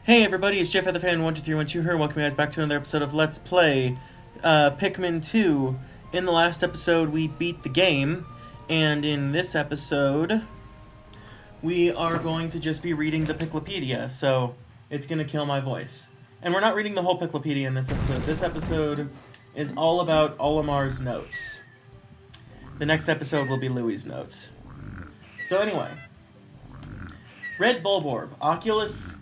Hey everybody, it's Jeff Featherfan12312 here, and welcome you guys back to another episode of Let's Play Pikmin 2. In the last episode, we beat the game, and in this episode, we are going to just be reading the Piklopedia, so it's going to kill my voice. And we're not reading the whole Piklopedia in this episode. This episode is all about Olimar's notes. The next episode will be Louie's notes. So anyway, Red Bulborb, Oculus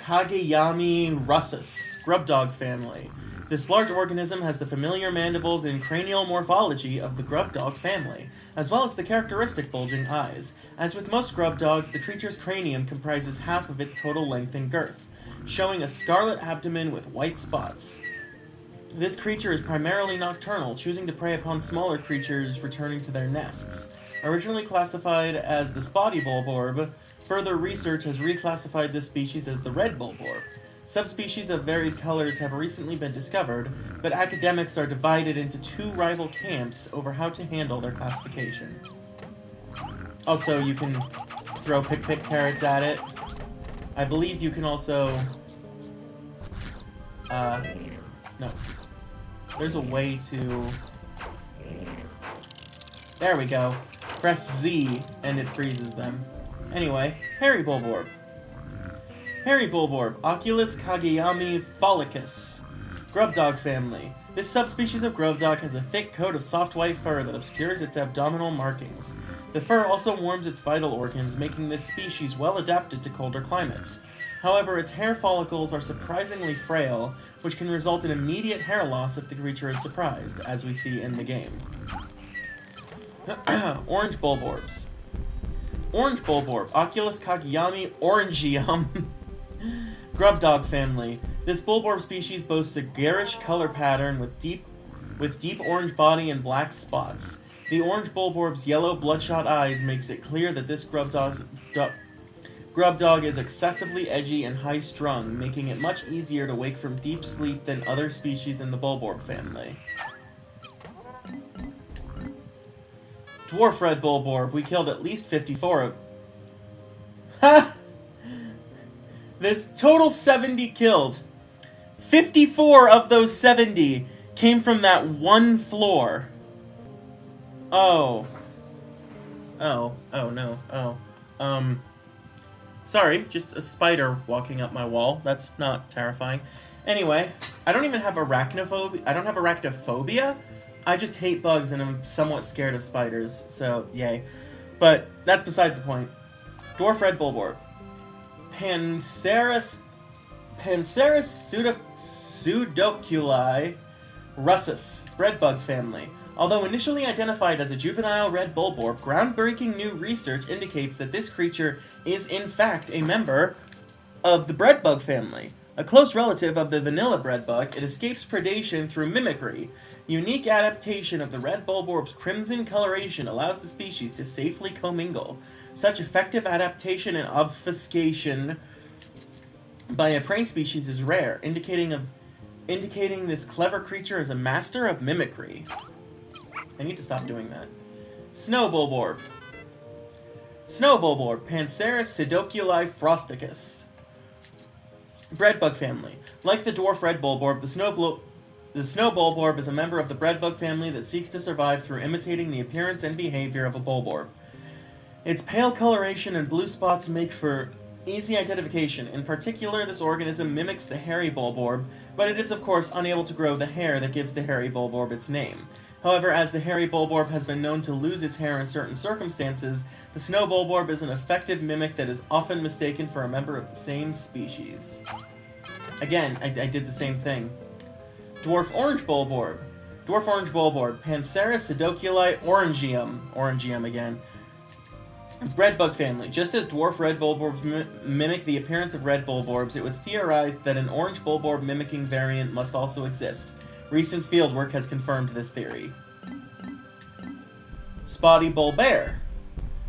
Kageyami russus, grub dog family. This large organism has the familiar mandibles and cranial morphology of the grub dog family, as well as the characteristic bulging eyes. As with most grub dogs, the creature's cranium comprises half of its total length and girth, showing a scarlet abdomen with white spots. This creature is primarily nocturnal, choosing to prey upon smaller creatures returning to their nests. Originally classified as the spotty bulborb, further research has reclassified this species as the red bulborb. Subspecies of varied colors have recently been discovered, but academics are divided into two rival camps over how to handle their classification. Also, you can throw pick carrots at it. I believe you can also... no. There's a way to... There we go. Press Z, and it freezes them. Anyway, Hairy Bulborb. Hairy Bulborb, Oculus Kageyami phallicus. Grub dog family. This subspecies of grub dog has a thick coat of soft white fur that obscures its abdominal markings. The fur also warms its vital organs, making this species well adapted to colder climates. However, its hair follicles are surprisingly frail, which can result in immediate hair loss if the creature is surprised, as we see in the game. Orange Bulborbs. Orange Bulborb, Oculus Kageyami orangeum. Grub dog family. This bulborb species boasts a garish color pattern with deep orange body and black spots. The orange bulborb's yellow bloodshot eyes makes it clear that this grub dog is excessively edgy and high-strung, making it much easier to wake from deep sleep than other species in the bulborb family. Dwarf Red Bulborb. We killed at least 54 of... Ha! There's total 70 killed. 54 of those 70 came from that one floor. Oh. Oh. Oh, no. Oh. Sorry, just a spider walking up my wall. That's not terrifying. Anyway, I don't even have arachnophobia. I don't have arachnophobia. I just hate bugs and I'm somewhat scared of spiders, so yay. But that's beside the point. Dwarf Red Bulborb. Panceris pseudoculi russus, breadbug family. Although initially identified as a juvenile red bulborb, groundbreaking new research indicates that this creature is in fact a member of the breadbug family. A close relative of the vanilla breadbug, it escapes predation through mimicry. Unique adaptation of the red bulborb's crimson coloration allows the species to safely commingle. Such effective adaptation and obfuscation by a prey species is rare, indicating this clever creature is a master of mimicry. I need to stop doing that. Snow Bulborb. Snow Bulborb, Panceris pseudoculi frosticus. Breadbug family. Like the dwarf red bulborb, the snow bulborb is a member of the breadbug family that seeks to survive through imitating the appearance and behavior of a bulborb. Its pale coloration and blue spots make for easy identification. In particular, this organism mimics the hairy bulborb, but it is of course unable to grow the hair that gives the hairy bulborb its name. However, as the hairy bulborb has been known to lose its hair in certain circumstances, the snow bulborb is an effective mimic that is often mistaken for a member of the same species. Again, I did the same thing. Dwarf Orange Bulborb. Dwarf Orange Bulborb, Panceris pseudoculi orangeum. Orangeum again. Breadbug family. Just as dwarf red bulborbs mimic the appearance of red bulborbs, it was theorized that an orange bulborb mimicking variant must also exist. Recent fieldwork has confirmed this theory. Spotty Bulbear.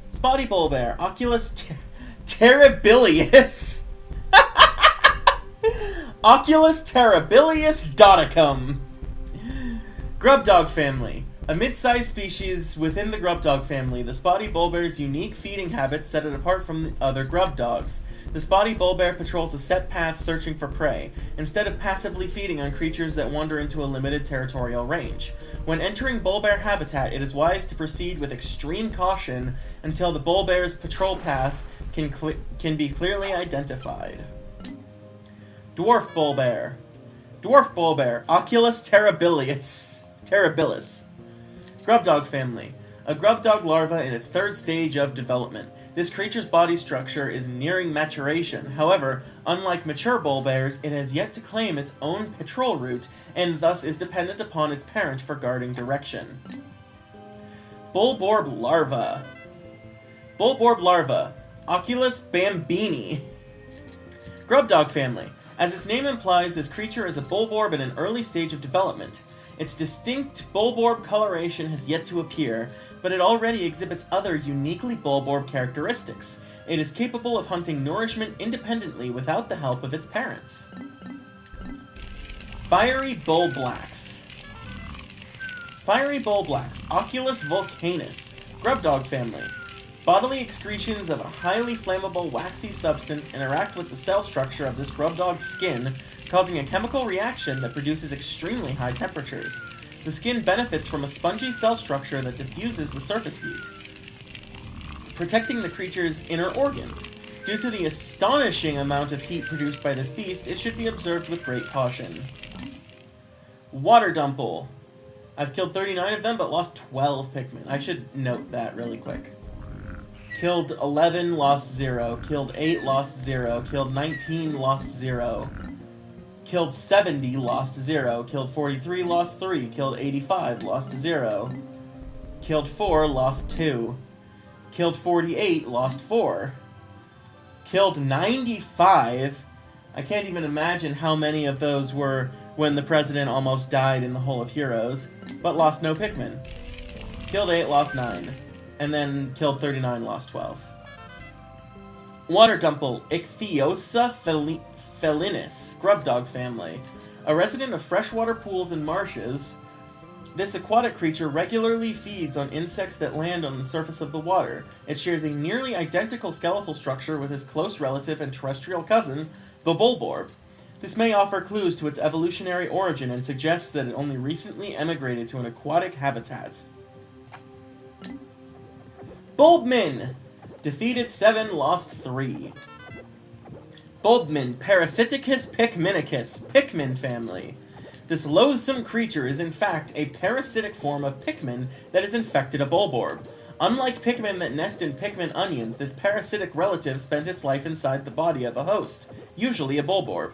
Spotty Bulbear, Oculus terribilius. Oculus terribilius doticum. Grub dog family. A mid-sized species within the grub dog family, the spotty bulbear's unique feeding habits set it apart from the other grub dogs. The spotty bullbear patrols a set path searching for prey, instead of passively feeding on creatures that wander into a limited territorial range. When entering bullbear habitat, it is wise to proceed with extreme caution until the bullbear's patrol path can be clearly identified. Dwarf bullbear. Dwarf bullbear, Oculus terribilis. Grub dog family. A grub dog larva in its third stage of development. This creature's body structure is nearing maturation. However, unlike mature bullbears, it has yet to claim its own patrol route, and thus is dependent upon its parent for guarding direction. Bullborb larva. Bullborb larva, Oculus bambini. Grub dog family. As its name implies, this creature is a bullborb in an early stage of development. Its distinct bullborb coloration has yet to appear, but it already exhibits other uniquely bullborb characteristics. It is capable of hunting nourishment independently without the help of its parents. Fiery bullblacks. Fiery bullblacks, Oculus vulcanus, grub dog family. Bodily excretions of a highly flammable, waxy substance interact with the cell structure of this grub dog's skin, causing a chemical reaction that produces extremely high temperatures. The skin benefits from a spongy cell structure that diffuses the surface heat, protecting the creature's inner organs. Due to the astonishing amount of heat produced by this beast, it should be observed with great caution. Water dumple. I've killed 39 of them, but lost 12 Pikmin. I should note that really quick. Killed 11, lost 0. Killed 8, lost 0. Killed 19, lost 0. Killed 70, lost 0. Killed 43, lost 3. Killed 85, lost 0. Killed 4, lost 2. Killed 48, lost 4. Killed 95. I can't even imagine how many of those were when the president almost died in the Hole of Heroes, but lost no Pikmin. Killed 8, lost 9. And then killed 39, lost 12. Water dumple, Ichthyosa felinus, grub dog family. A resident of freshwater pools and marshes, this aquatic creature regularly feeds on insects that land on the surface of the water. It shares a nearly identical skeletal structure with its close relative and terrestrial cousin, the bullborb. This may offer clues to its evolutionary origin and suggests that it only recently emigrated to an aquatic habitat. Bulbmin! Defeated 7, lost 3. Bulbmin, Parasiticus pikminicus, Pikmin family. This loathsome creature is in fact a parasitic form of Pikmin that has infected a bullborb. Unlike Pikmin that nest in Pikmin onions, this parasitic relative spends its life inside the body of a host, usually a bullborb.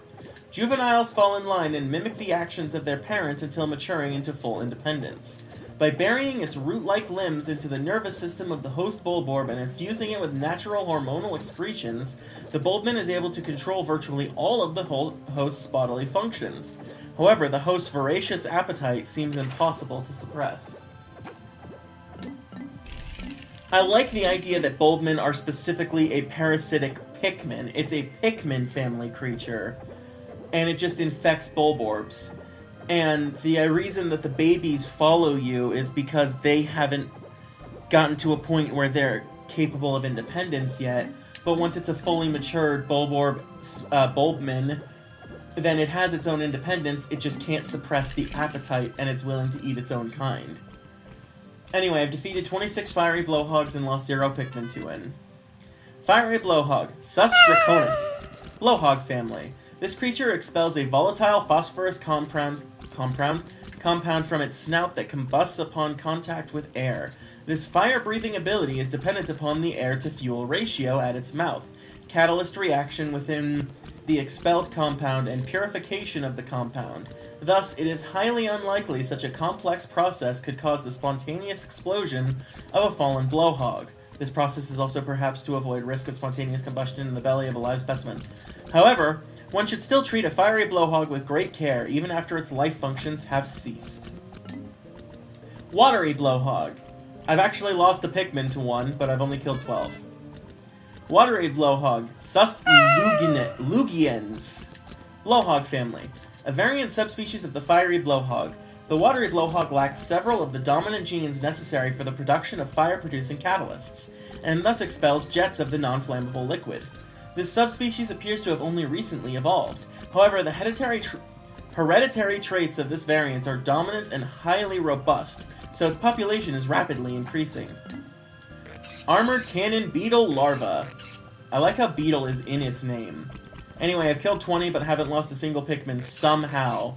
Juveniles fall in line and mimic the actions of their parent until maturing into full independence. By burying its root-like limbs into the nervous system of the host bullborb and infusing it with natural hormonal excretions, the bulbmin is able to control virtually all of the host's bodily functions. However, the host's voracious appetite seems impossible to suppress. I like the idea that bulbmin are specifically a parasitic Pikmin. It's a Pikmin family creature, and it just infects bullborbs. And the reason that the babies follow you is because they haven't gotten to a point where they're capable of independence yet. But once it's a fully matured bulbmin, then it has its own independence. It just can't suppress the appetite, and it's willing to eat its own kind. Anyway, I've defeated 26 fiery blowhogs and lost 0 Pikmin to win. Fiery blowhog, Sus draconis, blowhog family. This creature expels a volatile phosphorus compound from its snout that combusts upon contact with air. This fire-breathing ability is dependent upon the air-to-fuel ratio at its mouth, catalyst reaction within the expelled compound, and purification of the compound. Thus, it is highly unlikely such a complex process could cause the spontaneous explosion of a fallen blowhog. This process is also perhaps to avoid risk of spontaneous combustion in the belly of a live specimen. However, one should still treat a fiery blowhog with great care, even after its life functions have ceased. Watery blowhog. I've actually lost a Pikmin to 1, but I've only killed 12. Watery blowhog, Sus lugiens. Blowhog family. A variant subspecies of the fiery blowhog. The watery blowhog lacks several of the dominant genes necessary for the production of fire-producing catalysts, and thus expels jets of the non-flammable liquid. This subspecies appears to have only recently evolved. However, the hereditary traits of this variant are dominant and highly robust, so its population is rapidly increasing. Armored Cannon Beetle Larva. I like how beetle is in its name. Anyway, I've killed 20 but haven't lost a single Pikmin somehow.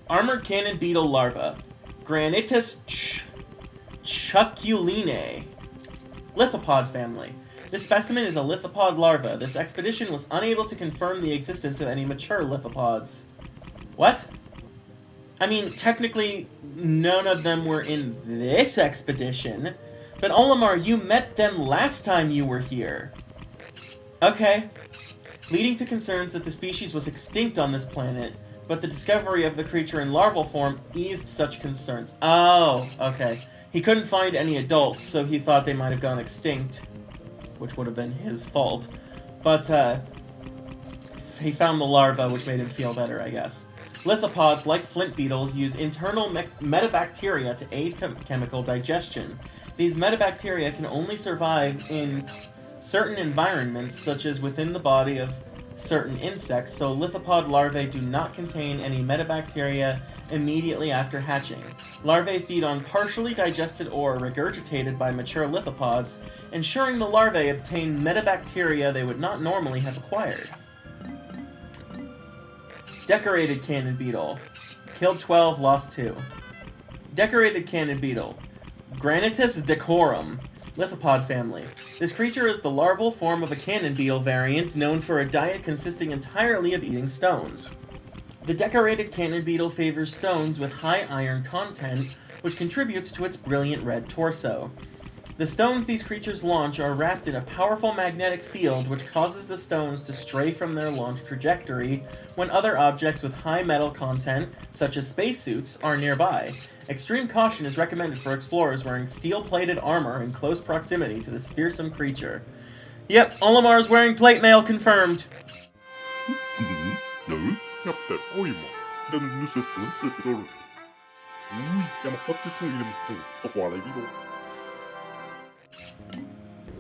Armored Cannon Beetle Larva. Granitus chuculine. Lithopod family. This specimen is a lithopod larva. This expedition was unable to confirm the existence of any mature lithopods. What? I mean, technically, none of them were in this expedition. But Olimar, you met them last time you were here. Okay. Leading to concerns that the species was extinct on this planet, but the discovery of the creature in larval form eased such concerns. Oh, okay. He couldn't find any adults, so he thought they might have gone extinct, which would have been his fault. But, he found the larva, which made him feel better, I guess. Lithopods, like flint beetles, use internal metabacteria to aid chemical digestion. These metabacteria can only survive in certain environments, such as within the body of certain insects, so lithopod larvae do not contain any metabacteria immediately after hatching. Larvae feed on partially digested ore regurgitated by mature lithopods, ensuring the larvae obtain metabacteria they would not normally have acquired. Decorated Cannon Beetle. Killed 12, lost 2. Decorated Cannon Beetle. Granitus decorum. Lithopod family. This creature is the larval form of a cannon beetle variant known for a diet consisting entirely of eating stones. The decorated cannon beetle favors stones with high iron content, which contributes to its brilliant red torso. The stones these creatures launch are wrapped in a powerful magnetic field which causes the stones to stray from their launch trajectory when other objects with high metal content, such as spacesuits, are nearby. Extreme caution is recommended for explorers wearing steel-plated armor in close proximity to this fearsome creature. Yep, Olimar is wearing plate mail confirmed.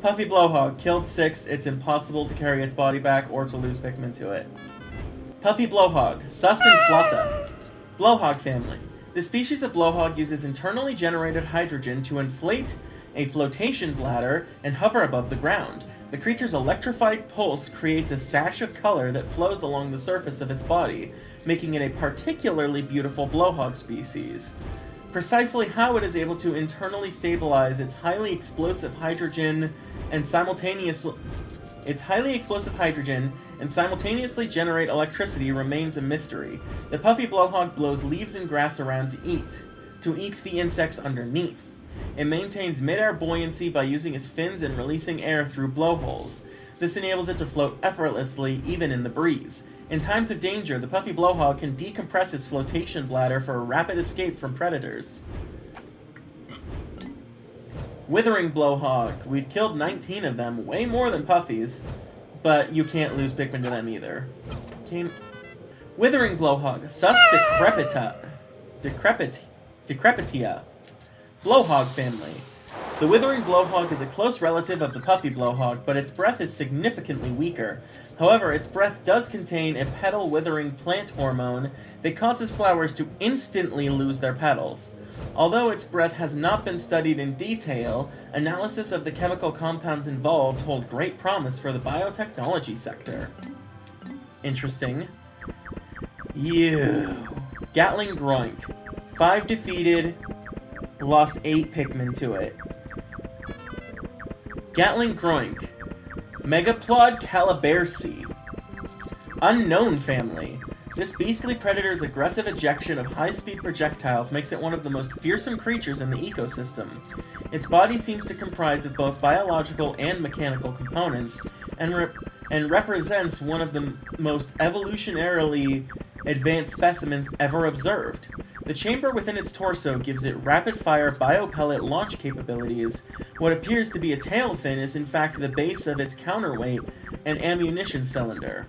Puffy Blowhog, killed 6, it's impossible to carry its body back or to lose Pikmin to it. Puffy Blowhog, Sus and Flata. Blowhog family. This species of blowhog uses internally generated hydrogen to inflate a flotation bladder and hover above the ground. The creature's electrified pulse creates a sash of color that flows along the surface of its body, making it a particularly beautiful blowhog species. Precisely how it is able to internally stabilize its highly explosive hydrogen and simultaneously generate electricity remains a mystery. The puffy blowhog blows leaves and grass around to eat the insects underneath. It maintains mid-air buoyancy by using its fins and releasing air through blowholes. This enables it to float effortlessly, even in the breeze. In times of danger, the puffy blowhog can decompress its flotation bladder for a rapid escape from predators. Withering Blowhog. We've killed 19 of them, way more than puffies, but you can't lose Pikmin to them either. Withering Blowhog. Sus decrepitia. Blowhog family. The Withering Blowhog is a close relative of the Puffy Blowhog, but its breath is significantly weaker. However, its breath does contain a petal-withering plant hormone that causes flowers to instantly lose their petals. Although its breath has not been studied in detail, analysis of the chemical compounds involved hold great promise for the biotechnology sector. Interesting. Gatling Groink. 5 defeated, lost 8 Pikmin to it. Gatling Groink. Megaplod calabersi. Unknown family. This beastly predator's aggressive ejection of high-speed projectiles makes it one of the most fearsome creatures in the ecosystem. Its body seems to comprise of both biological and mechanical components, and represents one of the most evolutionarily advanced specimens ever observed. The chamber within its torso gives it rapid-fire biopellet launch capabilities. What appears to be a tail fin is in fact the base of its counterweight and ammunition cylinder.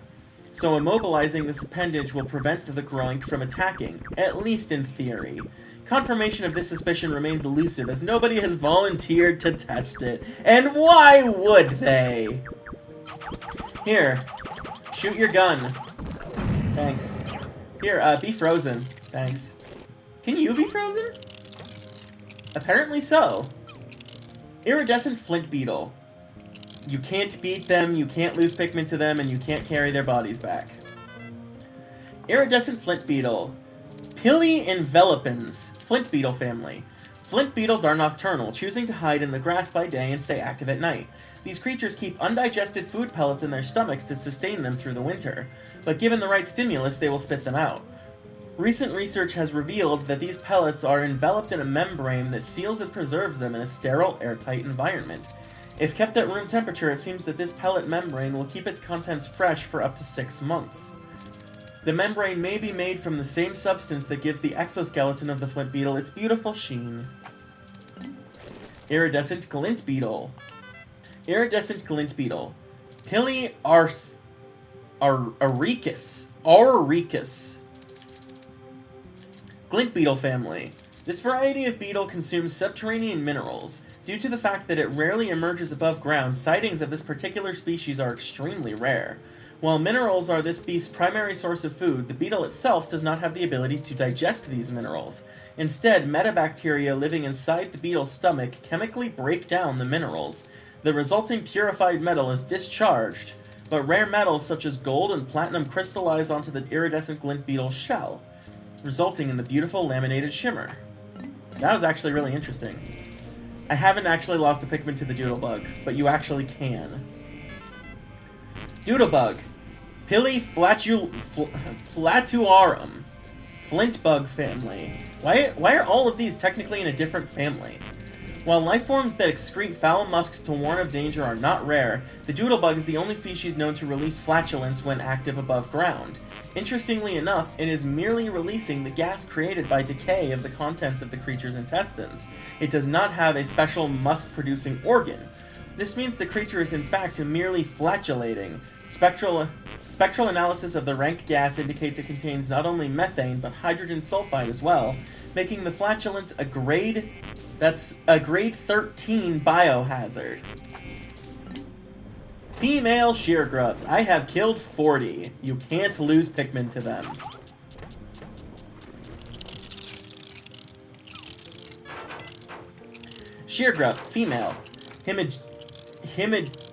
So immobilizing this appendage will prevent the Groink from attacking, at least in theory. Confirmation of this suspicion remains elusive, as nobody has volunteered to test it. And why would they? Here, shoot your gun. Thanks. Here, be frozen. Thanks. Can you be frozen? Apparently so. Iridescent flint beetle. You can't beat them, you can't lose Pikmin to them, and you can't carry their bodies back. Iridescent flint beetle. Envelopins, flint beetle family. Flint beetles are nocturnal, choosing to hide in the grass by day and stay active at night. These creatures keep undigested food pellets in their stomachs to sustain them through the winter, but given the right stimulus, they will spit them out. Recent research has revealed that these pellets are enveloped in a membrane that seals and preserves them in a sterile, airtight environment. If kept at room temperature, it seems that this pellet membrane will keep its contents fresh for up to 6 months. The membrane may be made from the same substance that gives the exoskeleton of the flint beetle its beautiful sheen. Iridescent glint beetle. Iridescent glint beetle. Auricus. Glint beetle family. This variety of beetle consumes subterranean minerals. Due to the fact that it rarely emerges above ground, sightings of this particular species are extremely rare. While minerals are this beast's primary source of food, the beetle itself does not have the ability to digest these minerals. Instead, metabacteria living inside the beetle's stomach chemically break down the minerals. The resulting purified metal is discharged, but rare metals such as gold and platinum crystallize onto the iridescent glint beetle's shell, resulting in the beautiful laminated shimmer. That was actually really interesting. I haven't actually lost a Pikmin to the Doodlebug, but you actually can. Doodlebug. Flatuarum. Flintbug family. Why are all of these technically in a different family? While life forms that excrete foul musks to warn of danger are not rare, the Doodlebug is the only species known to release flatulence when active above ground. Interestingly enough, it is merely releasing the gas created by decay of the contents of the creature's intestines. It does not have a special musk-producing organ. This means the creature is in fact merely flatulating. Spectral analysis of the rank gas indicates it contains not only methane, but hydrogen sulfide as well, making the flatulence a grade 13 biohazard. Female sheargrubs. I have killed 40. You can't lose Pikmin to them. Sheargrub, female. Himagia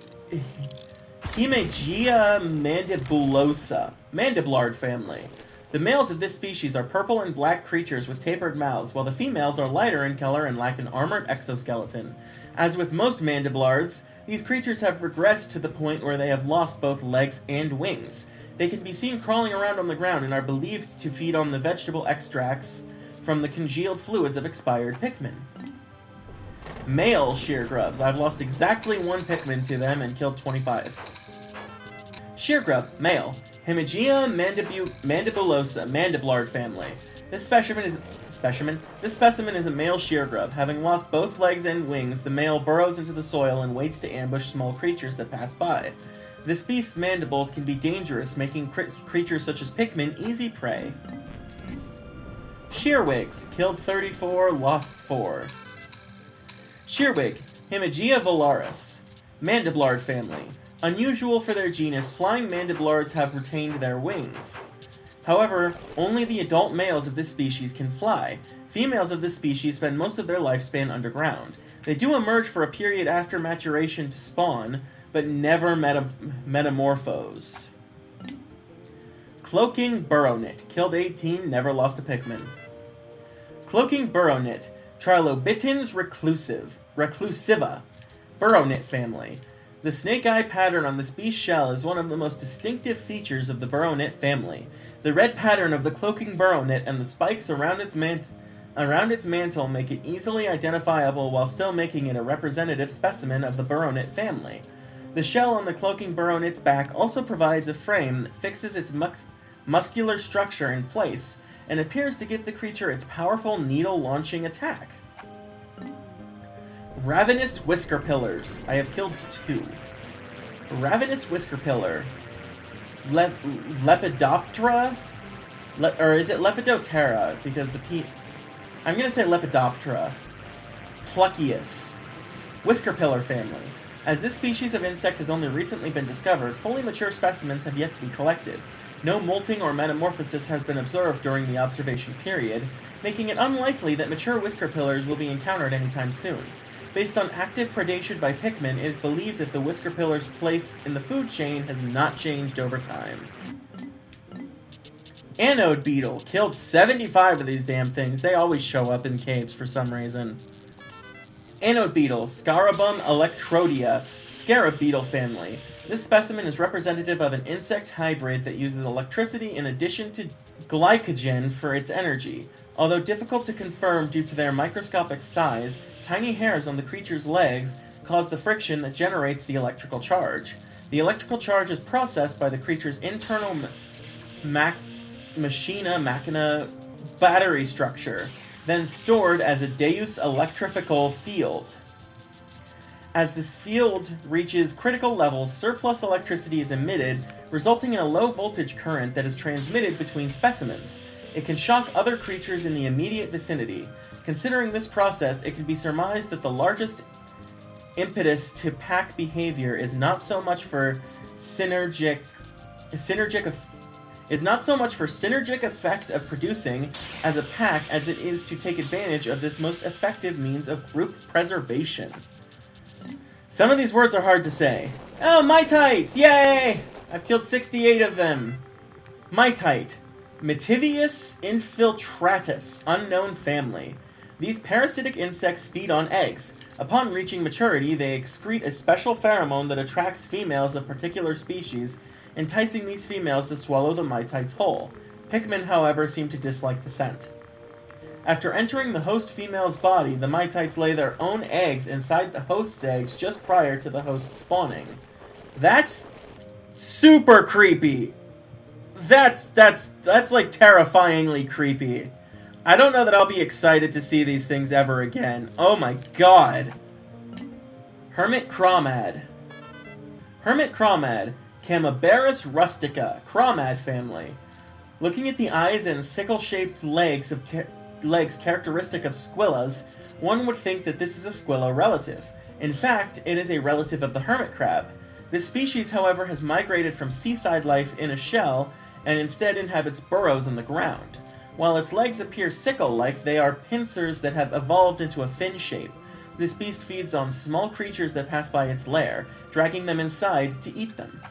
mandibulosa. Mandiblard family. The males of this species are purple and black creatures with tapered mouths, while the females are lighter in color and lack an armored exoskeleton. As with most mandiblards, these creatures have regressed to the point where they have lost both legs and wings. They can be seen crawling around on the ground and are believed to feed on the vegetable extracts from the congealed fluids of expired Pikmin. Male sheargrubs. I've lost exactly 1 Pikmin to them and killed 25. Sheargrub, male. Himagia mandibulosa, Mandiblard family. This specimen is a male sheargrub. Having lost both legs and wings, the male burrows into the soil and waits to ambush small creatures that pass by. This beast's mandibles can be dangerous, making creatures such as Pikmin easy prey. Shearwigs. Killed 34, lost 4. Shearwig. Himagia valaris. Mandiblard family. Unusual for their genus, flying mandiblards have retained their wings. However, only the adult males of this species can fly. Females of this species spend most of their lifespan underground. They do emerge for a period after maturation to spawn, but never metamorphose. Cloaking burrownit. Killed 18, never lost a Pikmin. Cloaking burrownit. Trilobitins reclusiva. Burrownit family. The snake-eye pattern on this beast's shell is one of the most distinctive features of the burrownit family. The red pattern of the cloaking burrownit and the spikes around its mantle make it easily identifiable while still making it a representative specimen of the burrownit family. The shell on the cloaking burrownit's back also provides a frame that fixes its muscular structure in place and appears to give the creature its powerful needle-launching attack. Ravenous whisker pillars. I have killed 2. Ravenous whisker pillar. Lepidoptera? Or is it Lepidoptera? Because the I'm gonna say Lepidoptera. Pluckius. Whisker pillar family. As this species of insect has only recently been discovered, fully mature specimens have yet to be collected. No molting or metamorphosis has been observed during the observation period, making it unlikely that mature whisker pillars will be encountered anytime soon. Based on active predation by Pikmin, it is believed that the whisker pillar's place in the food chain has not changed over time. Anode beetle. Killed 75 of these damn things. They always show up in caves for some reason. Anode beetle, Scarabum electrodia, scarab beetle family. This specimen is representative of an insect hybrid that uses electricity in addition to glycogen for its energy. Although difficult to confirm due to their microscopic size, tiny hairs on the creature's legs cause the friction that generates the electrical charge. The electrical charge is processed by the creature's internal machina battery structure, then stored as a Deus electrical field. As this field reaches critical levels, surplus electricity is emitted, resulting in a low voltage current that is transmitted between specimens. It can shock other creatures in the immediate vicinity. Considering this process, it can be surmised that the largest impetus to pack behavior is not so much for synergic effect of producing as a pack as it is to take advantage of this most effective means of group preservation. Some of these words are hard to say. Oh, Mitites! Yay! I've killed 68 of them. Mitite. Metivius infiltratus, unknown family. These parasitic insects feed on eggs. Upon reaching maturity, they excrete a special pheromone that attracts females of particular species, enticing these females to swallow the mitites whole. Pikmin, however, seem to dislike the scent. After entering the host female's body, the mitites lay their own eggs inside the host's eggs just prior to the host spawning. That's super creepy. That's like terrifyingly creepy. I don't know that I'll be excited to see these things ever again. Oh my god. Hermit Crawmad. Hermit Crawmad, Chamaebarus rustica, Crawmad family. Looking at the eyes and sickle-shaped legs characteristic of squillas, one would think that this is a squilla relative. In fact, it is a relative of the hermit crab. This species, however, has migrated from seaside life in a shell and instead inhabits burrows in the ground. While its legs appear sickle-like, they are pincers that have evolved into a fin shape. This beast feeds on small creatures that pass by its lair, dragging them inside to eat them.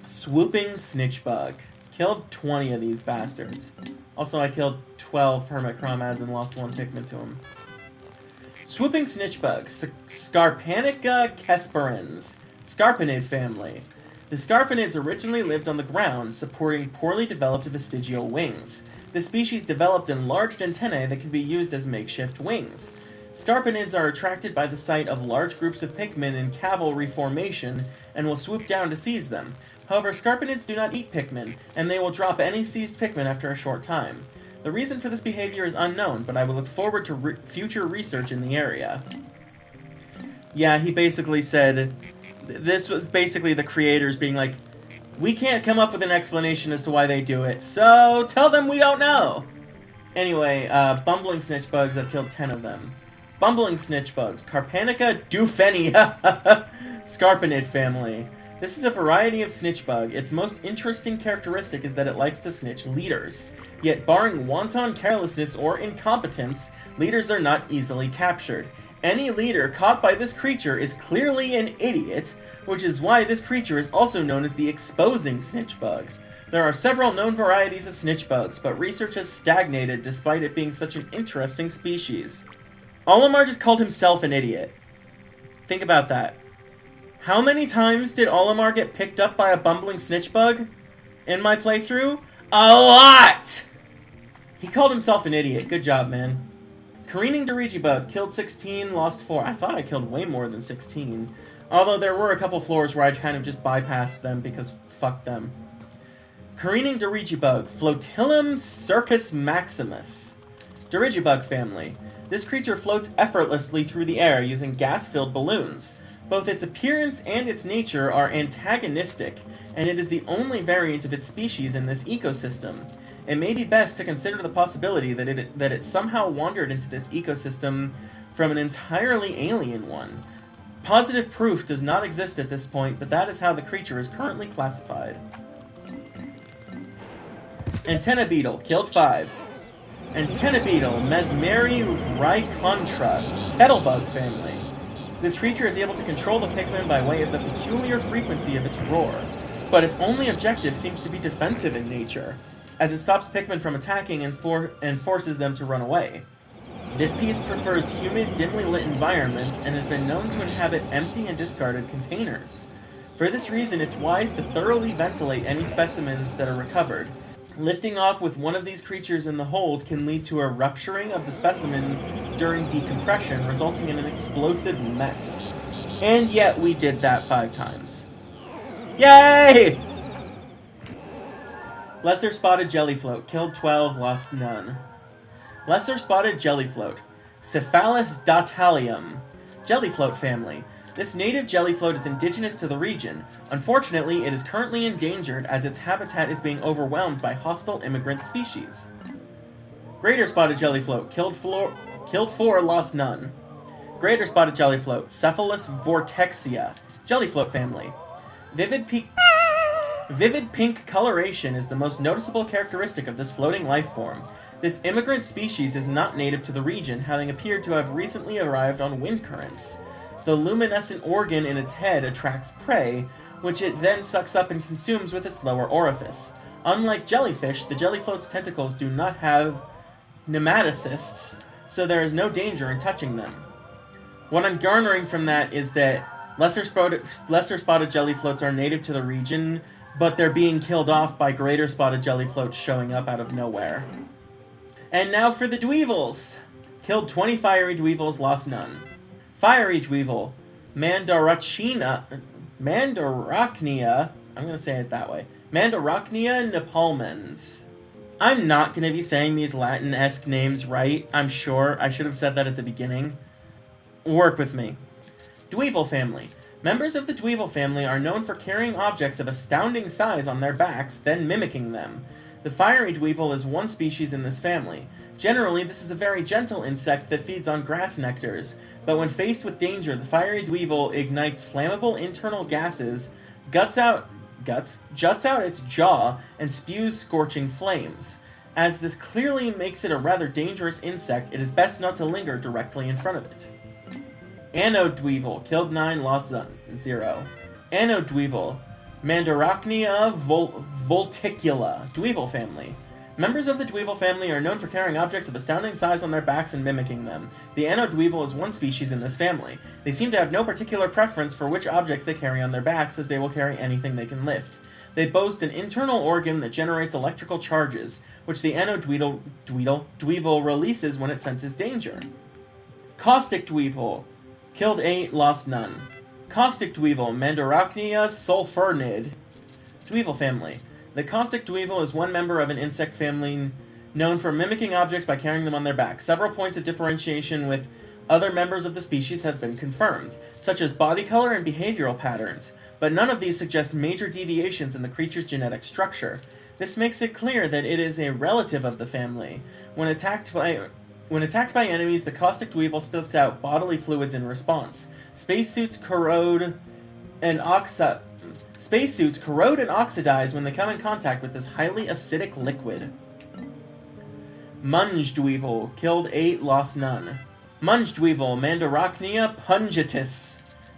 Swooping snitchbug. Killed 20 of these bastards. Also, I killed 12 hermit crawmads and lost 1 Pikmin to them. Swooping snitchbug. Scarpanica kesperans. Scarpanid family. The scarpanids originally lived on the ground, supporting poorly developed vestigial wings. The species developed enlarged antennae that can be used as makeshift wings. Scarpanids are attracted by the sight of large groups of Pikmin in cavalry formation and will swoop down to seize them. However, Scarpanids do not eat Pikmin, and they will drop any seized Pikmin after a short time. The reason for this behavior is unknown, but I will look forward to future research in the area. Yeah, he basically said... This was basically the creators being like, we can't come up with an explanation as to why they do it, so tell them we don't know! Anyway, bumbling snitchbugs, I've killed 10 of them. Bumbling snitchbugs, Carpanica dufenia, Scarpanid family. This is a variety of snitchbug. Its most interesting characteristic is that it likes to snitch leaders. Yet, barring wanton carelessness or incompetence, leaders are not easily captured. Any leader caught by this creature is clearly an idiot, which is why this creature is also known as the exposing snitchbug. There are several known varieties of snitchbugs, but research has stagnated despite it being such an interesting species. Olimar just called himself an idiot. Think about that. How many times did Olimar get picked up by a bumbling snitchbug in my playthrough? A lot! He called himself an idiot. Good job, man. Careening Dirigibug, killed 16, lost 4. I thought I killed way more than 16. Although there were a couple floors where I kind of just bypassed them because fuck them. Careening Dirigibug, Flotillum Circus Maximus. Dirigibug family. This creature floats effortlessly through the air using gas-filled balloons. Both its appearance and its nature are antagonistic, and it is the only variant of its species in this ecosystem. It may be best to consider the possibility that it somehow wandered into this ecosystem from an entirely alien one. Positive proof does not exist at this point, but that is how the creature is currently classified. Antenna Beetle, killed 5. Antenna Beetle, Mesmeri Raicontra, Kettlebug family. This creature is able to control the Pikmin by way of the peculiar frequency of its roar, but its only objective seems to be defensive in nature, as it stops Pikmin from attacking and forces them to run away. This piece prefers humid, dimly lit environments and has been known to inhabit empty and discarded containers. For this reason, it's wise to thoroughly ventilate any specimens that are recovered. Lifting off with one of these creatures in the hold can lead to a rupturing of the specimen during decompression, resulting in an explosive mess. And yet we did that 5 times. Yay! Lesser Spotted Jellyfloat, killed 12, lost none. Lesser Spotted Jellyfloat, Cephalus datalium, Jellyfloat family. This native jellyfloat is indigenous to the region. Unfortunately, it is currently endangered as its habitat is being overwhelmed by hostile immigrant species. Greater Spotted Jellyfloat, killed 4, lost none. Greater Spotted Jellyfloat, Cephalus vortexia, Jellyfloat family. Vivid pink coloration is the most noticeable characteristic of this floating life form. This immigrant species is not native to the region, having appeared to have recently arrived on wind currents. The luminescent organ in its head attracts prey, which it then sucks up and consumes with its lower orifice. Unlike jellyfish, the jellyfloat's tentacles do not have nematocysts, so there is no danger in touching them. What I'm garnering from that is that lesser spotted jellyfloats are native to the region, but they're being killed off by greater spotted jellyfloats showing up out of nowhere. And now for the Dweevils! Killed 20 fiery Dweevils, lost none. Fiery Dweevil, Mandarachnia, I'm going to say it that way, Mandarachnia nepalmens. I'm not going to be saying these Latin-esque names right, I'm sure. I should have said that at the beginning. Work with me. Dweevil family. Members of the Dweevil family are known for carrying objects of astounding size on their backs, then mimicking them. The fiery Dweevil is one species in this family. Generally, this is a very gentle insect that feeds on grass nectars, but when faced with danger, the fiery Dweevil ignites flammable internal gases, juts out its jaw, and spews scorching flames. As this clearly makes it a rather dangerous insect, it is best not to linger directly in front of it. Anode Dweevil, killed 9, lost 0. Anode Dweevil, Mandarachnia volticula, Dweevil family. Members of the Dweevil family are known for carrying objects of astounding size on their backs and mimicking them. The Anode Dweevil is one species in this family. They seem to have no particular preference for which objects they carry on their backs, as they will carry anything they can lift. They boast an internal organ that generates electrical charges, which the Anode Dweevil releases when it senses danger. Caustic Dweevil, killed 8, lost none. Caustic Dweevil, Mandarachnia sulfurnid, Dweevil family. The Caustic Dweevil is one member of an insect family known for mimicking objects by carrying them on their back. Several points of differentiation with other members of the species have been confirmed, such as body color and behavioral patterns, but none of these suggest major deviations in the creature's genetic structure. This makes it clear that it is a relative of the family. When attacked by enemies, the Caustic Dweevil spits out bodily fluids in response. Spacesuits corrode and oxidize when they come in contact with this highly acidic liquid. Munge Dweevil, killed 8, lost none. Munge Dweevil, Mandarachnia pungitis,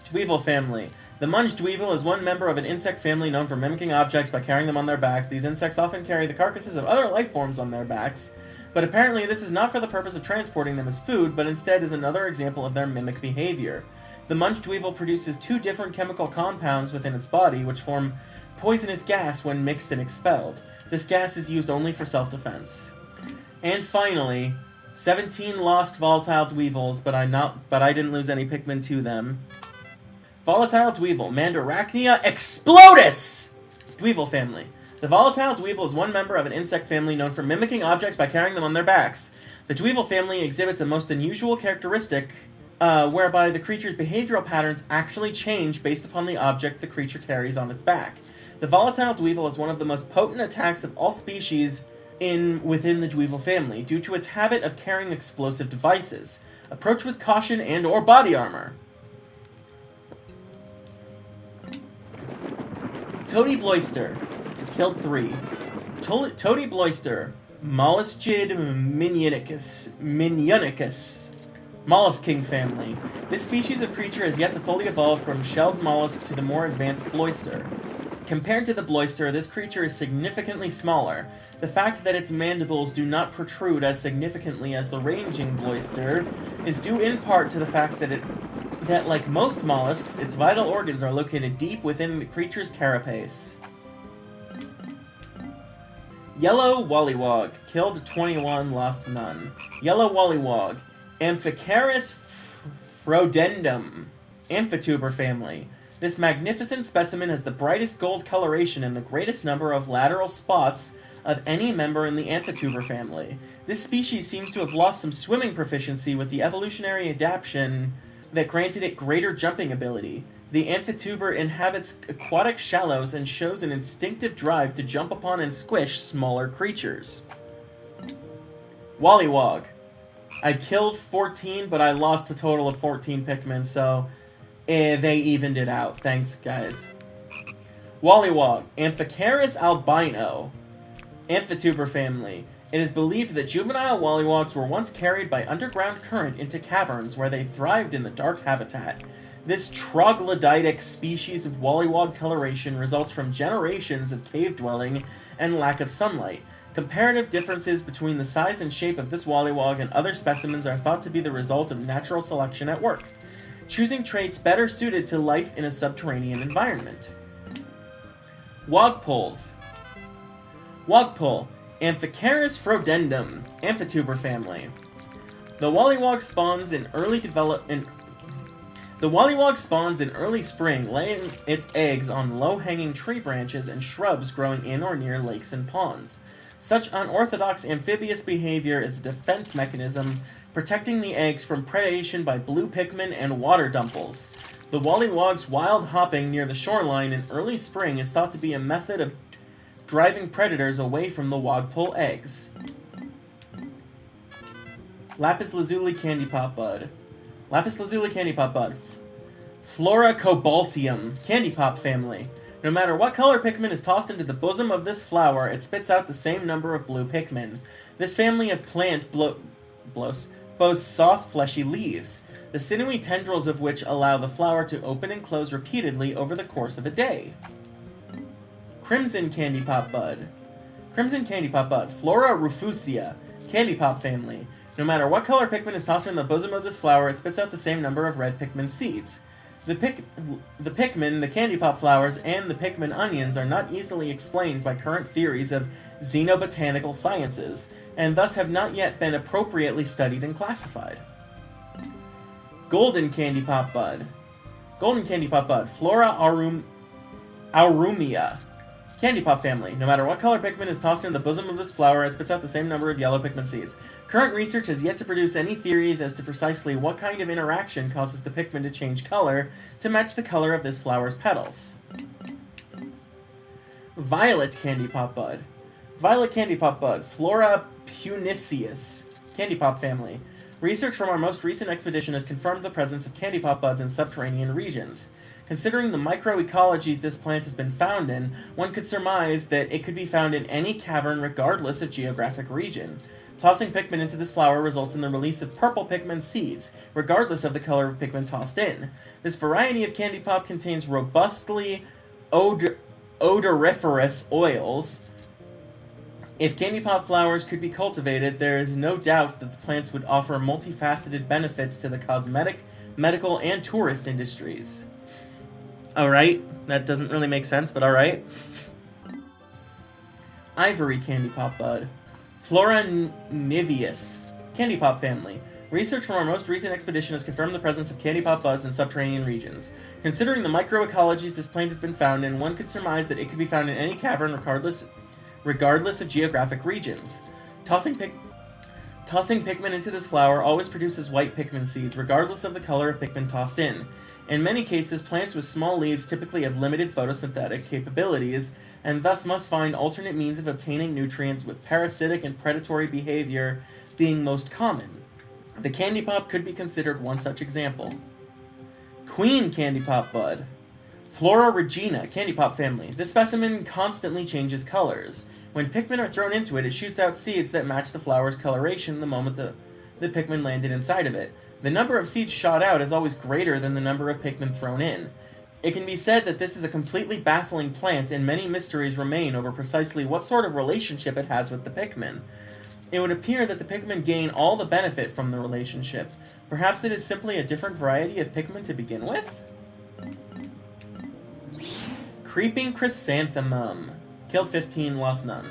Dweevil family. The Munge Dweevil is one member of an insect family known for mimicking objects by carrying them on their backs. These insects often carry the carcasses of other life forms on their backs, but apparently this is not for the purpose of transporting them as food, but instead is another example of their mimic behavior. The Munge Dweevil produces 2 different chemical compounds within its body, which form poisonous gas when mixed and expelled. This gas is used only for self-defense. And finally, 17 lost volatile Dweevils, but I didn't lose any Pikmin to them. Volatile Dweevil, Mandarachnia explodus, Dweevil family. The volatile Dweevil is one member of an insect family known for mimicking objects by carrying them on their backs. The Dweevil family exhibits a most unusual characteristic whereby the creature's behavioral patterns actually change based upon the object the creature carries on its back. The volatile Dweevil is one of the most potent attacks of all species within the Dweevil family, due to its habit of carrying explosive devices. Approach with caution and or body armor. Toady Bloister. Killed 3. Toady Bloister. Molluscid minionicus. Mollusk King family. This species of creature has yet to fully evolve from shelled mollusk to the more advanced Bloister. Compared to the Bloister, this creature is significantly smaller. The fact that its mandibles do not protrude as significantly as the ranging Bloister is due in part to the fact that like most mollusks, its vital organs are located deep within the creature's carapace. Yellow Wollywog. Killed 21, lost none. Yellow Wollywog. Amphicarus frodendum. Amphituber family. This magnificent specimen has the brightest gold coloration and the greatest number of lateral spots of any member in the Amphituber family. This species seems to have lost some swimming proficiency with the evolutionary adaptation that granted it greater jumping ability. The Amphituber inhabits aquatic shallows and shows an instinctive drive to jump upon and squish smaller creatures. Wollywog. I killed 14, but I lost a total of 14 Pikmin, so they evened it out. Thanks, guys. Wollywog. Amphicarus albino. Amphituber family. It is believed that juvenile Wollywogs were once carried by underground current into caverns where they thrived in the dark habitat. This troglodytic species of Wollywog coloration results from generations of cave dwelling and lack of sunlight. Comparative differences between the size and shape of this Wollywog and other specimens are thought to be the result of natural selection at work, choosing traits better suited to life in a subterranean environment. Wogpoles. Wogpole. Amphicarus frodendum. Amphituber family. The Wollywog spawns in early spring, laying its eggs on low-hanging tree branches and shrubs growing in or near lakes and ponds. Such unorthodox amphibious behavior is a defense mechanism, protecting the eggs from predation by blue Pikmin and water dumples. The Wollywog's wild hopping near the shoreline in early spring is thought to be a method of driving predators away from the Wogpole eggs. Lapis Lazuli Candy Pop Bud. Lapis Lazuli Candy Pop Bud. Flora Cobaltium. Candy Pop family. No matter what color Pikmin is tossed into the bosom of this flower, it spits out the same number of blue Pikmin. This family of plant boasts soft, fleshy leaves, the sinewy tendrils of which allow the flower to open and close repeatedly over the course of a day. Crimson Candy Pop Bud. Crimson Candy Pop Bud. Flora rufusia. Candy Pop family. No matter what color Pikmin is tossed in the bosom of this flower, it spits out the same number of red Pikmin seeds. The Pikmin, the Candy Pop flowers, and the Pikmin onions are not easily explained by current theories of xenobotanical sciences, and thus have not yet been appropriately studied and classified. Golden Candy Pop Bud. Golden Candy Pop Bud. Flora aurumia. Candy Pop family. No matter what color Pikmin is tossed in the bosom of this flower, it spits out the same number of yellow Pikmin seeds. Current research has yet to produce any theories as to precisely what kind of interaction causes the Pikmin to change color to match the color of this flower's petals. Violet Candy Pop Bud. Violet Candy Pop Bud. Flora puniceus. Candy Pop family. Research from our most recent expedition has confirmed the presence of candy pop buds in subterranean regions. Considering the microecologies this plant has been found in, one could surmise that it could be found in any cavern regardless of geographic region. Tossing Pikmin into this flower results in the release of purple Pikmin seeds, regardless of the color of Pikmin tossed in. This variety of candy pop contains robustly odoriferous oils. If candy pop flowers could be cultivated, there is no doubt that the plants would offer multifaceted benefits to the cosmetic, medical, and tourist industries. Alright, that doesn't really make sense, but alright. Ivory Candy Pop Bud. Flora niveus. Candy Pop family. Research from our most recent expedition has confirmed the presence of candy pop buds in subterranean regions. Considering the microecologies this plant has been found in, one could surmise that it could be found in any cavern regardless of geographic regions. Tossing Pikmin into this flower always produces white Pikmin seeds, regardless of the color of Pikmin tossed in. In many cases, plants with small leaves typically have limited photosynthetic capabilities, and thus must find alternate means of obtaining nutrients, with parasitic and predatory behavior being most common. The candy pop could be considered one such example. Queen candy pop bud. Flora regina, candy pop family. This specimen constantly changes colors. When Pikmin are thrown into it, it shoots out seeds that match the flower's coloration the moment the Pikmin landed inside of it. The number of seeds shot out is always greater than the number of Pikmin thrown in. It can be said that this is a completely baffling plant, and many mysteries remain over precisely what sort of relationship it has with the Pikmin. It would appear that the Pikmin gain all the benefit from the relationship. Perhaps it is simply a different variety of Pikmin to begin with? Creeping chrysanthemum. Killed 15, lost none.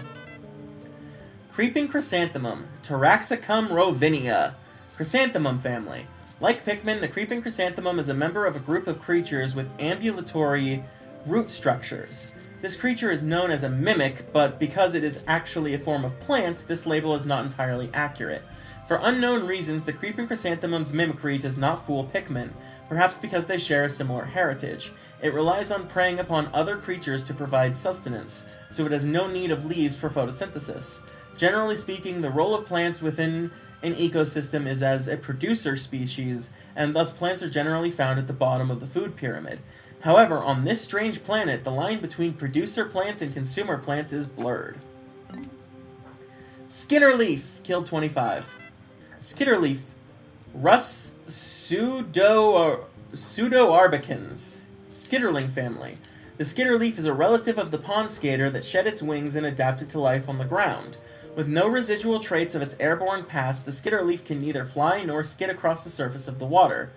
Creeping chrysanthemum. Taraxacum rovinia. Chrysanthemum family. Like Pikmin, the creeping chrysanthemum is a member of a group of creatures with ambulatory root structures. This creature is known as a mimic, but because it is actually a form of plant, this label is not entirely accurate. For unknown reasons, the creeping chrysanthemum's mimicry does not fool Pikmin, perhaps because they share a similar heritage. It relies on preying upon other creatures to provide sustenance, so it has no need of leaves for photosynthesis. Generally speaking, the role of plants within an ecosystem is as a producer species, and thus plants are generally found at the bottom of the food pyramid. However, on this strange planet, the line between producer plants and consumer plants is blurred. Skitterleaf, killed 25. Skitterleaf, Rus pseudoarbicans, skitterling family. The skitterleaf is a relative of the pond skater that shed its wings and adapted to life on the ground. With no residual traits of its airborne past, the skitterleaf can neither fly nor skid across the surface of the water.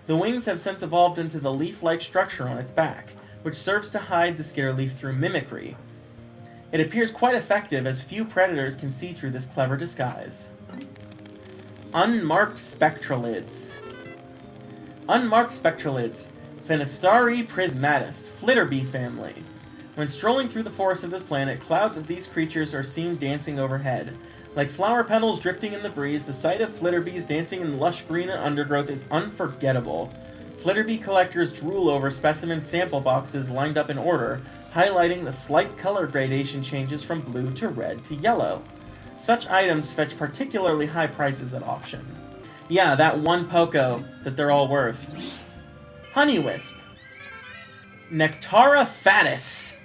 The wings have since evolved into the leaf-like structure on its back, which serves to hide the skitterleaf through mimicry. It appears quite effective, as few predators can see through this clever disguise. Unmarked spectralids. Unmarked spectralids, Finistari prismatis, flitterbee family. When strolling through the forest of this planet, clouds of these creatures are seen dancing overhead. Like flower petals drifting in the breeze, the sight of flitterbees dancing in lush green undergrowth is unforgettable. Flitterbee collectors drool over specimen sample boxes lined up in order, highlighting the slight color gradation changes from blue to red to yellow. Such items fetch particularly high prices at auction. Yeah, that one Poco that they're all worth. Honeywisp. Nectara fatis.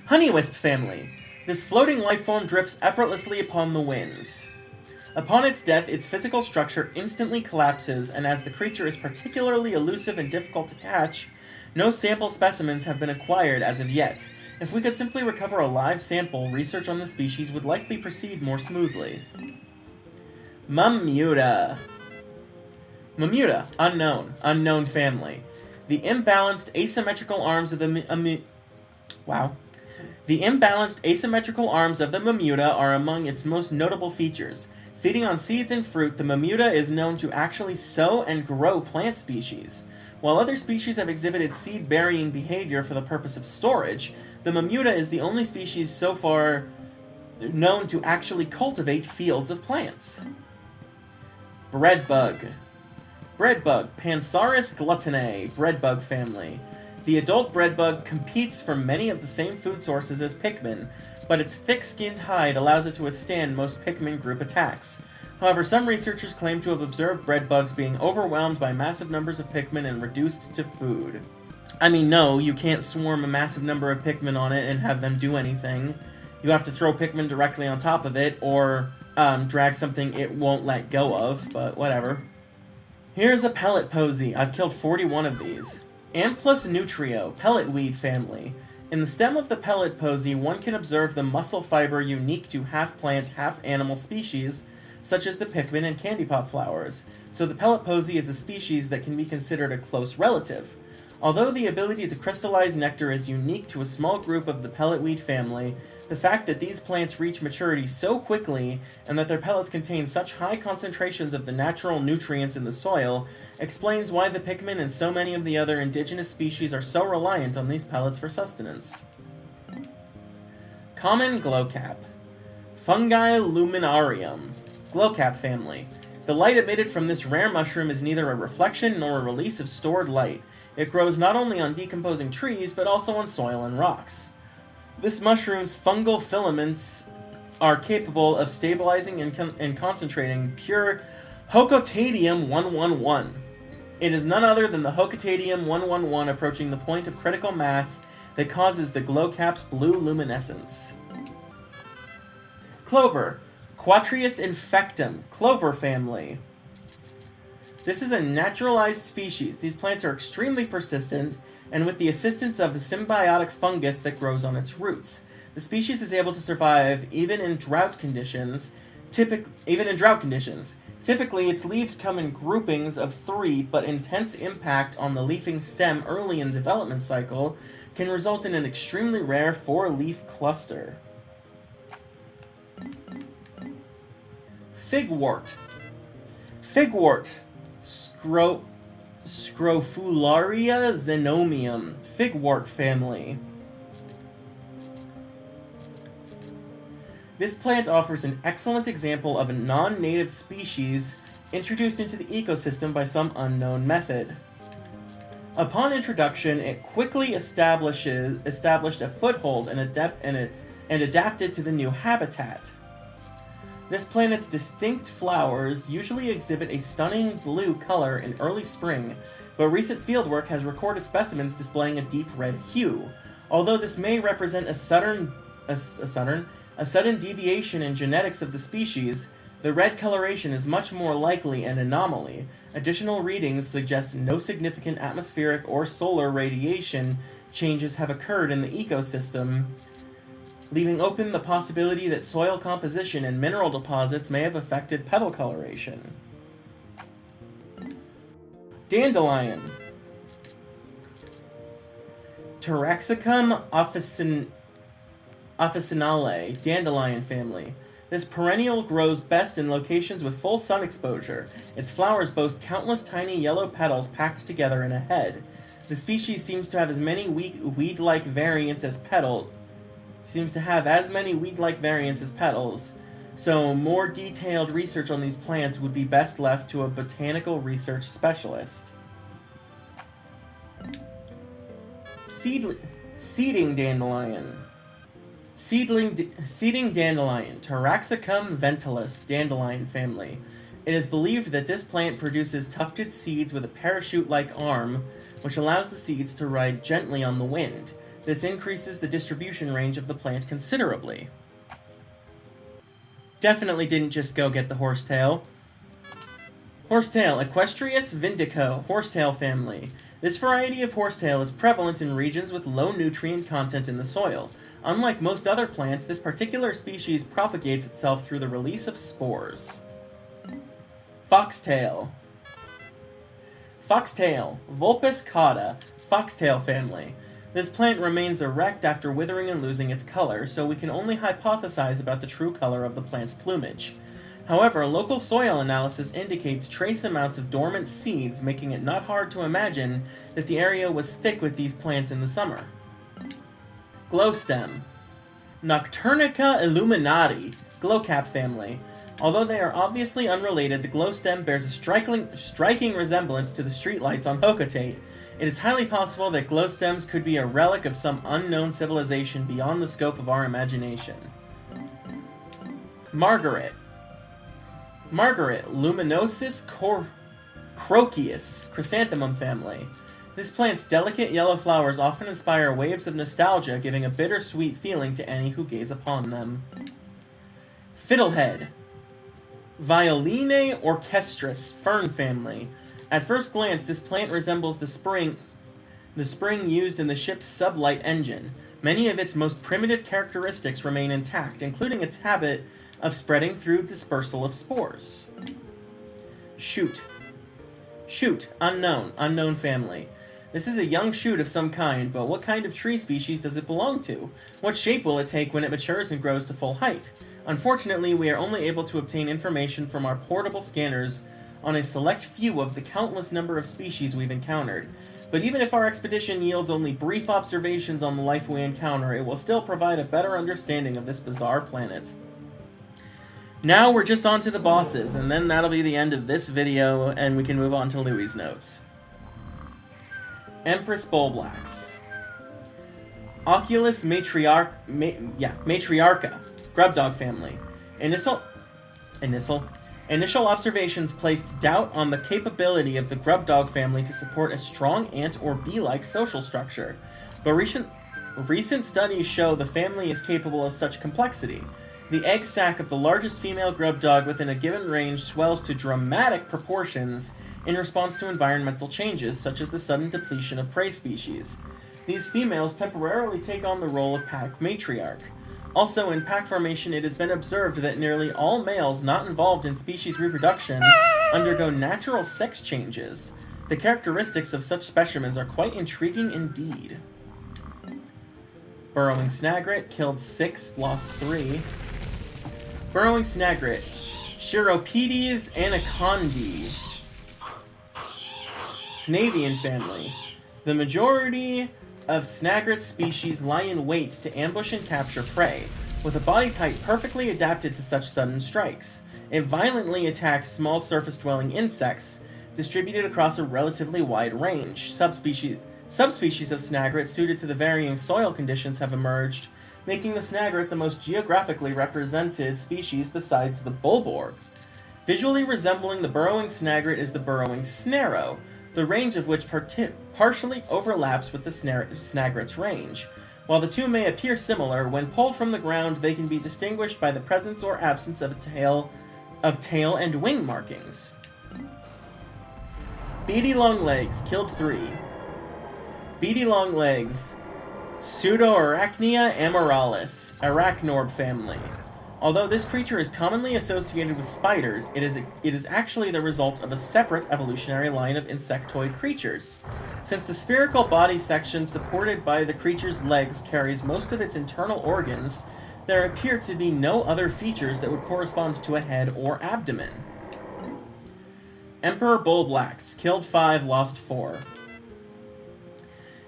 Honeywisp family. This floating lifeform drifts effortlessly upon the winds. Upon its death, its physical structure instantly collapses, and as the creature is particularly elusive and difficult to catch, no sample specimens have been acquired as of yet. If we could simply recover a live sample, research on the species would likely proceed more smoothly. Mamuta. Mamuta, unknown family. The imbalanced asymmetrical arms of the The imbalanced asymmetrical arms of the Mamuta are among its most notable features. Feeding on seeds and fruit, the Mamuta is known to actually sow and grow plant species. While other species have exhibited seed-burying behavior for the purpose of storage, the Mamuta is the only species so far known to actually cultivate fields of plants. Breadbug. Breadbug, Pansaris glutenae, breadbug family. The adult breadbug competes for many of the same food sources as Pikmin, but its thick-skinned hide allows it to withstand most Pikmin group attacks. However, some researchers claim to have observed breadbugs being overwhelmed by massive numbers of Pikmin and reduced to food. I mean, no, you can't swarm a massive number of Pikmin on it and have them do anything. You have to throw Pikmin directly on top of it, or drag something it won't let go of, but whatever. Here's a pellet posy. I've killed 41 of these. Amplus nutrio, pelletweed family. In the stem of the pellet posy, one can observe the muscle fiber unique to half-plant, half-animal species, such as the Pikmin and candy pop flowers, so the pellet posy is a species that can be considered a close relative. Although the ability to crystallize nectar is unique to a small group of the pelletweed family, the fact that these plants reach maturity so quickly and that their pellets contain such high concentrations of the natural nutrients in the soil explains why the Pikmin and so many of the other indigenous species are so reliant on these pellets for sustenance. Common glowcap. Fungi luminarium. Glowcap family. The light emitted from this rare mushroom is neither a reflection nor a release of stored light. It grows not only on decomposing trees, but also on soil and rocks. This mushroom's fungal filaments are capable of stabilizing and concentrating pure Hocotadium 111. It is none other than the Hocotadium 111 approaching the point of critical mass that causes the glow cap's blue luminescence. Clover, Quatrius infectum, clover family. This is a naturalized species. These plants are extremely persistent, and with the assistance of a symbiotic fungus that grows on its roots, the species is able to survive even in drought conditions. Typically, its leaves come in groupings of 3, but intense impact on the leafing stem early in the development cycle can result in an extremely rare 4-leaf cluster. Figwort. Figwort. Scrofularia xenomium. Figwort family. This plant offers an excellent example of a non-native species introduced into the ecosystem by some unknown method. Upon introduction, it quickly established a foothold and adapted to the new habitat. This plant's distinct flowers usually exhibit a stunning blue color in early spring, but recent fieldwork has recorded specimens displaying a deep red hue. Although this may represent a sudden deviation in genetics of the species, the red coloration is much more likely an anomaly. Additional readings suggest no significant atmospheric or solar radiation changes have occurred in the ecosystem, leaving open the possibility that soil composition and mineral deposits may have affected petal coloration. Dandelion. Taraxacum officinale, dandelion family. This perennial grows best in locations with full sun exposure. Its flowers boast countless tiny yellow petals packed together in a head. The species seems to have as many weed-like variants as petals, so more detailed research on these plants would be best left to a botanical research specialist. Seeding dandelion. Seeding dandelion, Taraxacum ventilus, dandelion family. It is believed that this plant produces tufted seeds with a parachute-like arm, which allows the seeds to ride gently on the wind. This increases the distribution range of the plant considerably. Definitely didn't just go get the horsetail. Horsetail, Equestrius vindico, horsetail family. This variety of horsetail is prevalent in regions with low nutrient content in the soil. Unlike most other plants, this particular species propagates itself through the release of spores. Foxtail. Foxtail, Vulpes cauda, foxtail family. This plant remains erect after withering and losing its color, so we can only hypothesize about the true color of the plant's plumage. However, local soil analysis indicates trace amounts of dormant seeds, making it not hard to imagine that the area was thick with these plants in the summer. Glowstem. Nocturnica illuminati, glowcap family. Although they are obviously unrelated, the glowstem bears a striking resemblance to the streetlights on Hocotate. It is highly possible that glowstems could be a relic of some unknown civilization beyond the scope of our imagination. Margaret, Luminosus croceus, chrysanthemum family. This plant's delicate yellow flowers often inspire waves of nostalgia, giving a bittersweet feeling to any who gaze upon them. Fiddlehead, Violine orchestris, fern family. At first glance, this plant resembles the spring used in the ship's sublight engine. Many of its most primitive characteristics remain intact, including its habit of spreading through dispersal of spores. Shoot, unknown family. This is a young shoot of some kind, but what kind of tree species does it belong to? What shape will it take when it matures and grows to full height? Unfortunately, we are only able to obtain information from our portable scanners on a select few of the countless number of species we've encountered. But even if our expedition yields only brief observations on the life we encounter, it will still provide a better understanding of this bizarre planet. Now we're just on to the bosses, and then that'll be the end of this video, and we can move on to Louie's notes. Empress Bullblacks. Oculus matriarcha, grubdog family. Initial Initial observations placed doubt on the capability of the grub dog family to support a strong ant or bee-like social structure, but recent studies show the family is capable of such complexity. The egg sac of the largest female grub dog within a given range swells to dramatic proportions in response to environmental changes, such as the sudden depletion of prey species. These females temporarily take on the role of pack matriarch. Also, in pack formation, it has been observed that nearly all males not involved in species reproduction undergo natural sex changes. The characteristics of such specimens are quite intriguing indeed. Burrowing snagret, killed 6, lost 3. Burrowing snagret, Chiropedes anacondae. Snavian family. The majority of snagret species lie in wait to ambush and capture prey, with a body type perfectly adapted to such sudden strikes. It violently attacks small surface-dwelling insects, distributed across a relatively wide range. Subspecies of snagret suited to the varying soil conditions have emerged, making the snagret the most geographically represented species besides the bulborb. Visually resembling the burrowing snagret is the burrowing snarrow, the range of which partially overlaps with the snagret's range. While the two may appear similar, when pulled from the ground they can be distinguished by the presence or absence of tail and wing markings. Beady long legs, killed 3. Beady long legs, Pseudoarachnia amoralis, arachnorb family. Although this creature is commonly associated with spiders, it is actually the result of a separate evolutionary line of insectoid creatures. Since the spherical body section supported by the creature's legs carries most of its internal organs, there appear to be no other features that would correspond to a head or abdomen. Emperor bullblacks, killed 5, lost 4.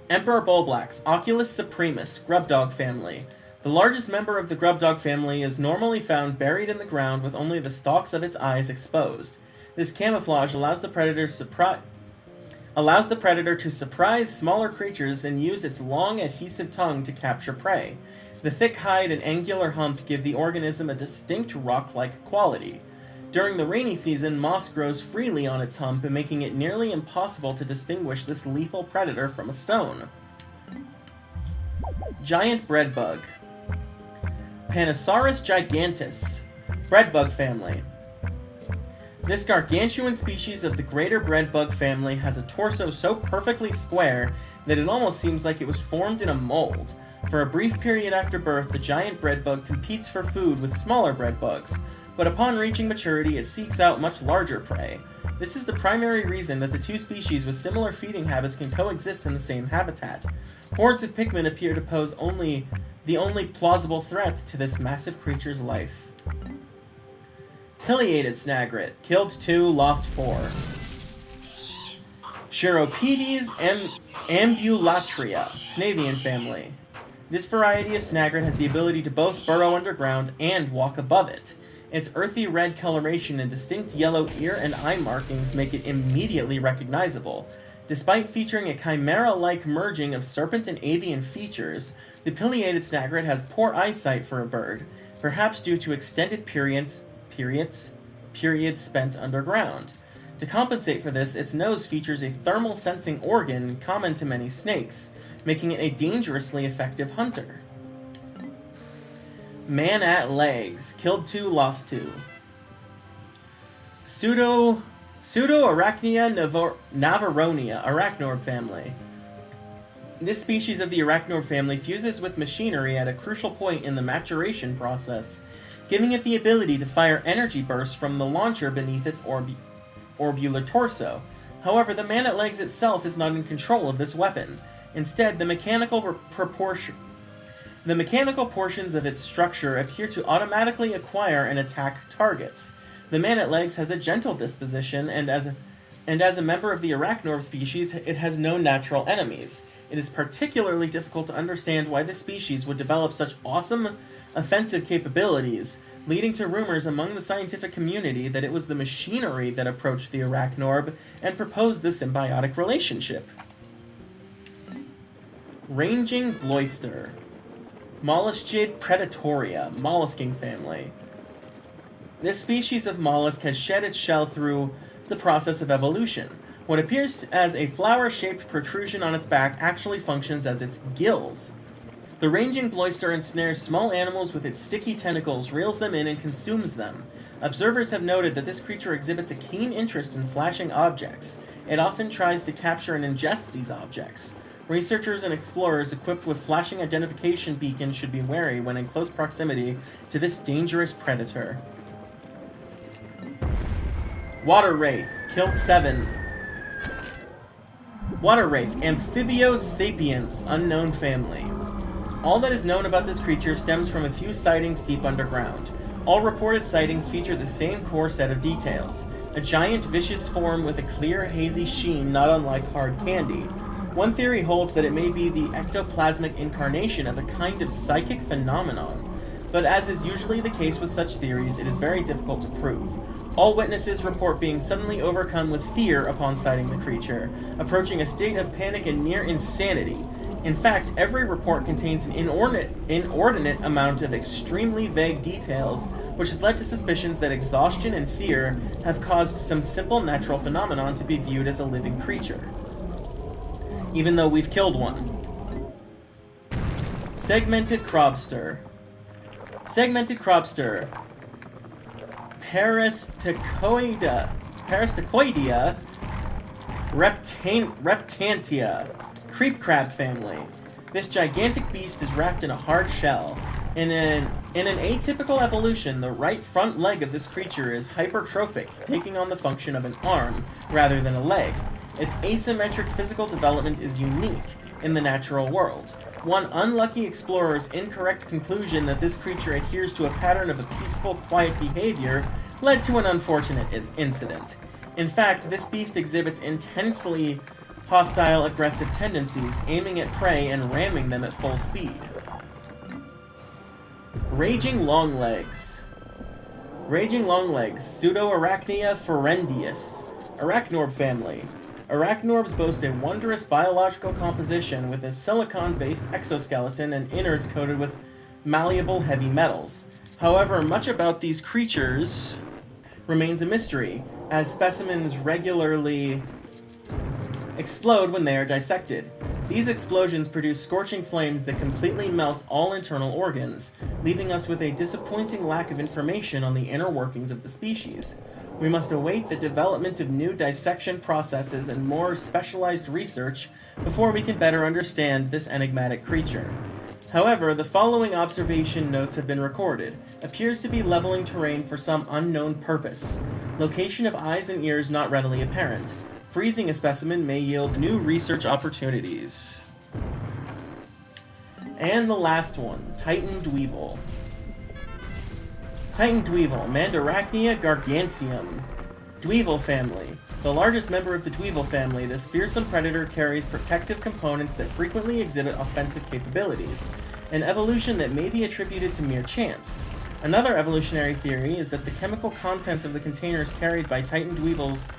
Emperor bullblacks, Oculus supremus, grub dog family. The largest member of the grub dog family is normally found buried in the ground with only the stalks of its eyes exposed. This camouflage allows the predator to surprise smaller creatures and use its long adhesive tongue to capture prey. The thick hide and angular hump give the organism a distinct rock-like quality. During the rainy season, moss grows freely on its hump, making it nearly impossible to distinguish this lethal predator from a stone. Giant breadbug, Panosaurus gigantus, breadbug family. This gargantuan species of the greater breadbug family has a torso so perfectly square that it almost seems like it was formed in a mold. For a brief period after birth, the giant breadbug competes for food with smaller breadbugs, but upon reaching maturity, it seeks out much larger prey. This is the primary reason that the two species with similar feeding habits can coexist in the same habitat. Hordes of Pikmin appear to pose the only plausible threat to this massive creature's life. Pileated snagret, killed 2, lost 4. Chiropedes ambulatria, Snavian family. This variety of snagret has the ability to both burrow underground and walk above it. Its earthy red coloration and distinct yellow ear and eye markings make it immediately recognizable. Despite featuring a chimera-like merging of serpent and avian features, the pileated snagret has poor eyesight for a bird, perhaps due to extended periods spent underground. To compensate for this, its nose features a thermal sensing organ common to many snakes, making it a dangerously effective hunter. Man at legs, killed 2, lost 2. Pseudoarachnia navarronia, arachnorb family. This species of the arachnorb family fuses with machinery at a crucial point in the maturation process, giving it the ability to fire energy bursts from the launcher beneath its orbular torso. However, the man at legs itself is not in control of this weapon. Instead, the mechanical portions of its structure appear to automatically acquire and attack targets. The man at legs has a gentle disposition, and as a member of the arachnorb species, it has no natural enemies. It is particularly difficult to understand why this species would develop such awesome offensive capabilities, leading to rumors among the scientific community that it was the machinery that approached the arachnorb and proposed the symbiotic relationship. Ranging Gloister, Molluscid predatoria, mollusking family. This species of mollusk has shed its shell through the process of evolution. What appears as a flower-shaped protrusion on its back actually functions as its gills. The ranging Bloister ensnares small animals with its sticky tentacles, reels them in, and consumes them. Observers have noted that this creature exhibits a keen interest in flashing objects. It often tries to capture and ingest these objects. Researchers and explorers equipped with flashing identification beacons should be wary when in close proximity to this dangerous predator. Water Wraith, killed 7. Water Wraith, Amphibio sapiens, unknown family. All that is known about this creature stems from a few sightings deep underground. All reported sightings feature the same core set of details. A giant vicious form with a clear, hazy sheen not unlike hard candy. One theory holds that it may be the ectoplasmic incarnation of a kind of psychic phenomenon. But as is usually the case with such theories, it is very difficult to prove. All witnesses report being suddenly overcome with fear upon sighting the creature, approaching a state of panic and near insanity. In fact, every report contains an inordinate amount of extremely vague details, which has led to suspicions that exhaustion and fear have caused some simple natural phenomenon to be viewed as a living creature, even though we've killed one. Segmented Crobster. Segmented Crobster. Peristicoidea reptantia. Creep crab family. This gigantic beast is wrapped in a hard shell. In an atypical evolution, the right front leg of this creature is hypertrophic, taking on the function of an arm rather than a leg. Its asymmetric physical development is unique in the natural world. One unlucky explorer's incorrect conclusion that this creature adheres to a pattern of a peaceful, quiet behavior led to an unfortunate incident. In fact, this beast exhibits intensely hostile, aggressive tendencies, aiming at prey and ramming them at full speed. Raging Longlegs. Raging Longlegs, Pseudoarachnia ferendius. Arachnorb family. Arachnorbs boast a wondrous biological composition with a silicon-based exoskeleton and innards coated with malleable heavy metals. However, much about these creatures remains a mystery, as specimens regularly explode when they are dissected. These explosions produce scorching flames that completely melt all internal organs, leaving us with a disappointing lack of information on the inner workings of the species. We must await the development of new dissection processes and more specialized research before we can better understand this enigmatic creature. However, the following observation notes have been recorded. Appears to be leveling terrain for some unknown purpose. Location of eyes and ears not readily apparent. Freezing a specimen may yield new research opportunities. And the last one, Titan Dweevil. Titan Dweevil, Mandarachnia gargantium. Dweevil family. The largest member of the Dweevil family, this fearsome predator carries protective components that frequently exhibit offensive capabilities, an evolution that may be attributed to mere chance. Another evolutionary theory is that the chemical contents of the containers carried by Titan Dweevils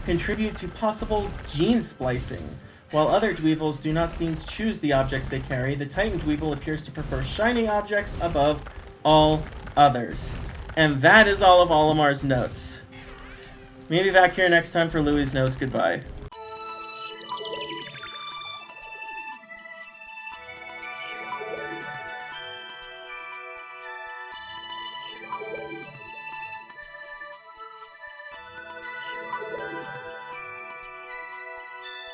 contribute to possible gene splicing. While other Dweevils do not seem to choose the objects they carry, the Titan Dweevil appears to prefer shiny objects above all others. And that is all of Olimar's notes. Maybe back here next time for Louis' notes. Goodbye.